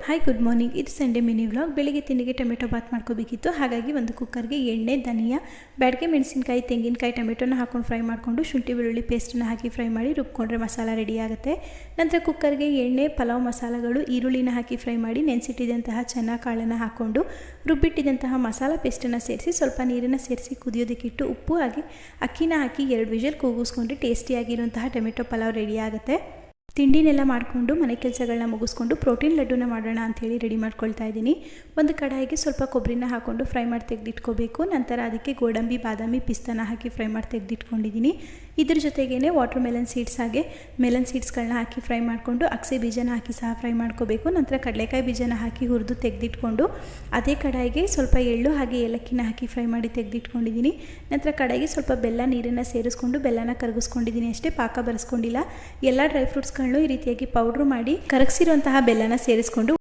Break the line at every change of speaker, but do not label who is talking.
Hi good morning. ಇದು Sunday mini vlog. ಬೆಳಿಗ್ಗೆ ತಿಂಡಿಗೆ ಟೊಮೆಟೊ ಬಾತ್ ಮಾಡ್ಕೋಬೇಕಿತ್ತು. ಹಾಗಾಗಿ ಒಂದು ಕುಕ್ಕರ್ಗೆ ಎಣ್ಣೆ, ಧನಿಯಾ, ಬ್ಯಾಡಗೆ ಮೆಣಸಿನಕಾಯಿ, ತೆಂಗಿನಕಾಯಿ, ಟೊಮೆಟೊನ ಹಾಕೊಂಡು ಫ್ರೈ ಮಾಡಿಕೊಂಡು ಶುಂಠಿ ಬೆಳ್ಳುಳ್ಳಿ ಪೇಸ್ಟನ್ನು ಹಾಕಿ ಫ್ರೈ ಮಾಡಿ ರುಬ್ಕೊಂಡ್ರೆ ಮಸಾಲ ರೆಡಿ ಆಗುತ್ತೆ. ನಂತರ ಕುಕ್ಕರ್ಗೆ ಎಣ್ಣೆ, ಪಲಾವ್ ಮಸಾಲಗಳು, ಈರುಳ್ಳಿನ ಹಾಕಿ ಫ್ರೈ ಮಾಡಿ ನೆನೆಸಿಟ್ಟಿದ್ದಂತಹ ಚೆನ್ನ ಕಾಳನ್ನು ಹಾಕ್ಕೊಂಡು ರುಬ್ಬಿಟ್ಟಿದ್ದಂತಹ ಮಸಾಲ ಪೇಸ್ಟನ್ನು ಸೇರಿಸಿ ಸ್ವಲ್ಪ ನೀರನ್ನು ಸೇರಿಸಿ ಕುದಿಯೋದಕ್ಕಿಟ್ಟು ಉಪ್ಪು ಹಾಗೆ ಅಕ್ಕಿನ ಹಾಕಿ 2 ವಿಷಲ್ ಕೂಗಿಸ್ಕೊಂಡ್ರೆ ಟೇಸ್ಟಿಯಾಗಿರುವಂತಹ ಟೊಮೆಟೊ ಪಲಾವ್ ರೆಡಿ ಆಗುತ್ತೆ. ತಿಂಡಿನೆಲ್ಲ ಮಾಡಿಕೊಂಡು ಮನೆ ಕೆಲಸಗಳನ್ನ ಮುಗಿಸ್ಕೊಂಡು ಪ್ರೋಟೀನ್ ಲಡ್ಡುನ ಮಾಡೋಣ ಅಂಥೇಳಿ ರೆಡಿ ಮಾಡ್ಕೊಳ್ತಾ ಇದ್ದೀನಿ. ಒಂದು ಕಡಾಯಿಗೆ ಸ್ವಲ್ಪ ಕೊಬ್ಬರಿನ ಹಾಕ್ಕೊಂಡು ಫ್ರೈ ಮಾಡಿ ತೆಗೆದಿಟ್ಕೋಬೇಕು. ನಂತರ ಅದಕ್ಕೆ ಗೋಡಂಬಿ, ಬಾದಾಮಿ, ಪಿಸ್ತಾನ ಹಾಕಿ ಫ್ರೈ ಮಾಡಿ ತೆಗೆದಿಟ್ಕೊಂಡಿದ್ದೀನಿ. ಇದ್ರ ಜೊತೆಗೇ ವಾಟರ್ ಮೆಲನ್ ಸೀಡ್ಸ್ ಹಾಗೆ ಮೆಲನ್ ಸೀಡ್ಸ್ಗಳನ್ನ ಹಾಕಿ ಫ್ರೈ ಮಾಡಿಕೊಂಡು ಅಗಸೆ ಬೀಜನ ಹಾಕಿ ಸಹ ಫ್ರೈ ಮಾಡ್ಕೋಬೇಕು. ನಂತರ ಕಡಲೆಕಾಯಿ ಬೀಜನ ಹಾಕಿ ಹುರಿದು ತೆಗೆದಿಟ್ಕೊಂಡು ಅದೇ ಕಡಾಯಿಗೆ ಸ್ವಲ್ಪ ಎಳ್ಳು ಹಾಗೆ ಏಲಕ್ಕಿನ ಹಾಕಿ ಫ್ರೈ ಮಾಡಿ ತೆಗೆದಿಟ್ಕೊಂಡಿದ್ದೀನಿ. ನಂತರ ಕಡಾಯಿಗೆ ಸ್ವಲ್ಪ ಬೆಲ್ಲ ನೀರನ್ನು ಸೇರಿಸ್ಕೊಂಡು ಬೆಲ್ಲನ ಕರಗಿಸ್ಕೊಂಡಿದ್ದೀನಿ ಅಷ್ಟೇ, ಪಾಕ ಬರೆಸ್ಕೊಂಡಿಲ್ಲ. ಎಲ್ಲ ಡ್ರೈ ಫ್ರೂಟ್ಸ್ಗಳನ್ನೂ ಈ ರೀತಿಯಾಗಿ ಪೌಡ್ರ್ ಮಾಡಿ ಕರಗಿಸಿರುವಂತಹ ಬೆಲ್ಲನ ಸೇರಿಸ್ಕೊಂಡು